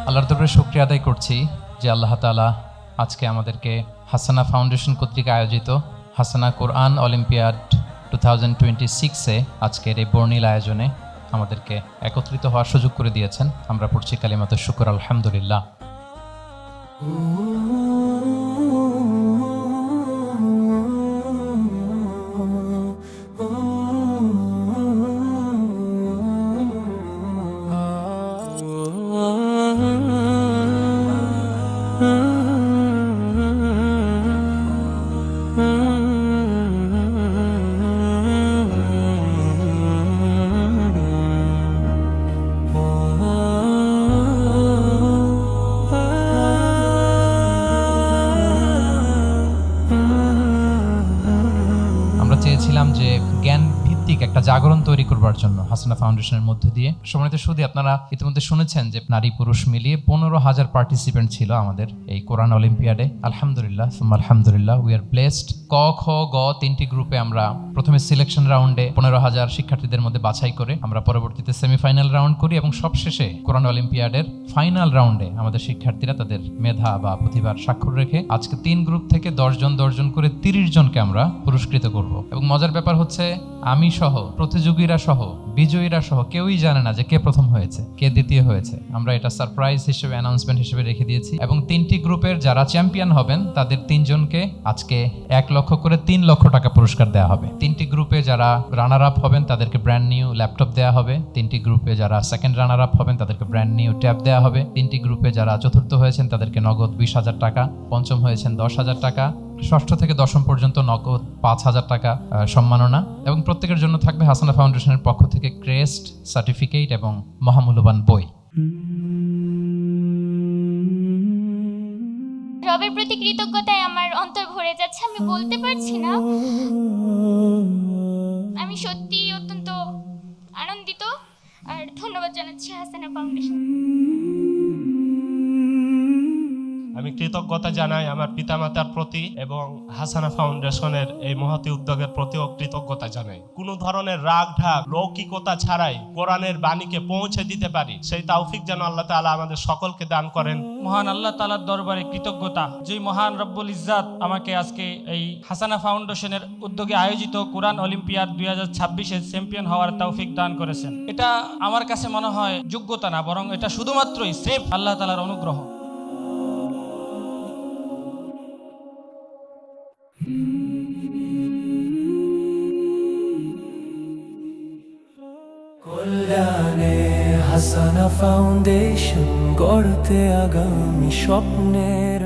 আল্লাহর দরবারে শুকরিয়া আদায় করছি যে আল্লাহ তাআলা আজকে আমাদেরকে হাসানা ফাউন্ডেশন কর্তৃক আয়োজিত হাসানা কোরআন অলিম্পিয়াড 2026-এ আজকের এই বর্ণিল আয়োজনে আমাদেরকে একত্রিত হওয়ার সুযোগ করে দিয়েছেন। আমরা পড়ছি কালিমাত শুকর আলহামদুলিল্লাহ। চেয়েছিলাম যে জ্ঞান ভিত্তিক একটা জাগরণ তৈরি করবার জন্য হাসানা ফাউন্ডেশনের মধ্য দিয়ে। সম্মানিত সুধী, আপনারা ইতিমধ্যে শুনেছেন যে নারী পুরুষ মিলিয়ে 15,000 পার্টিসিপেন্ট ছিল আমাদের এই কোরআন অলিম্পিয়াডে। আলহামদুলিল্লাহ আলহামদুলিল্লাহ, উই আর ব্লেসড। ক খ গ তিনটি গ্রুপে আমরা প্রথমে সিলেকশন রাউন্ডে 15,000 শিক্ষার্থীদের মধ্যে বাছাই করে আমরা পরবর্তীতে সেমিফাইনাল রাউন্ড করি এবং সবশেষে কোরআন অলিম্পিয়াডের ফাইনাল রাউন্ডে আমাদের শিক্ষার্থীরা তাদের মেধা বা প্রতিভার স্বাক্ষর রেখে আজকে 3 গ্রুপ থেকে 10 জন করে 30 জনকে আমরা পুরস্কৃত করব। এবং মজার ব্যাপার হচ্ছে আমি সহ প্রতিযোগীরা সহ বিজয়ীরা সহ কেউই জানে না যে কে প্রথম হয়েছে কে দ্বিতীয় হয়েছে। আমরা এটা সারপ্রাইজ হিসেবে অ্যানাউন্সমেন্ট হিসেবে রেখে দিয়েছি এবং 3টি গ্রুপের যারা চ্যাম্পিয়ন হবেন তাদের 3 জনকে আজকে 1 লক্ষ করে 3 লক্ষ টাকা পুরস্কার দেওয়া হবে। 3টি গ্রুপে যারা রানার আপ হবেন তাদেরকে ব্র্যান্ড নিউ ল্যাপটপ দেওয়া হবে। 3টি গ্রুপে যারা সেকেন্ড রানার আপ হবেন তাদেরকে ব্র্যান্ড নিউ ট্যাব দেওয়া হবে। 3টি গ্রুপে যারা চতুর্থ হয়েছেন তাদেরকে নগদ 20,000 টাকা, পঞ্চম হয়েছেন 10,000 টাকা, ষষ্ঠ থেকে দশম পর্যন্ত নগদ 5,000 টাকা সম্মাননা এবং প্রত্যেকের জন্য থাকবে হাসানা ফাউন্ডেশনের পক্ষ থেকে ক্রেস্ট, সার্টিফিকেট এবং মহামূল্যবান বই। রবের প্রতি কৃতজ্ঞতায় আমার অন্তর ভরে যাচ্ছে, আমি বলতে পারছি না। আমি সত্যি অত্যন্ত আনন্দিত আর ধন্যবাদ জানাচ্ছি হাসানা ফাউন্ডেশন। আমি কৃতজ্ঞতা জানাই আমার পিতামাতার প্রতি এবং হাসানা ফাউন্ডেশনের এই মহতী উদ্যোগের প্রতিও কৃতজ্ঞতা জানাই। কোনো ধরনের রাগ ঢাক লৌকিকতা ছাড়াই কোরআনের বাণীকে পৌঁছে দিতে পারি সেই তৌফিক যেন আল্লাহ তাআলা আমাদের সকলকে দান করেন। মহান আল্লাহ তাআলার দরবারে কৃতজ্ঞতা যে মহান রব্বুল ইজ্জাত আমাকে আজকে এই হাসানা ফাউন্ডেশনের উদ্যোগে আয়োজিত কোরআন অলিম্পিয়াড 2026-এর চ্যাম্পিয়ন হওয়ার তৌফিক দান করেছেন। এটা আমার কাছে মনে হয় যোগ্যতা না, বরং এটা শুধুমাত্রই স্রেফ আল্লাহ তাআলার অনুগ্রহ। কল্যাণে হাসানা ফাউন্ডেশন গড়তে আগামী স্বপ্নের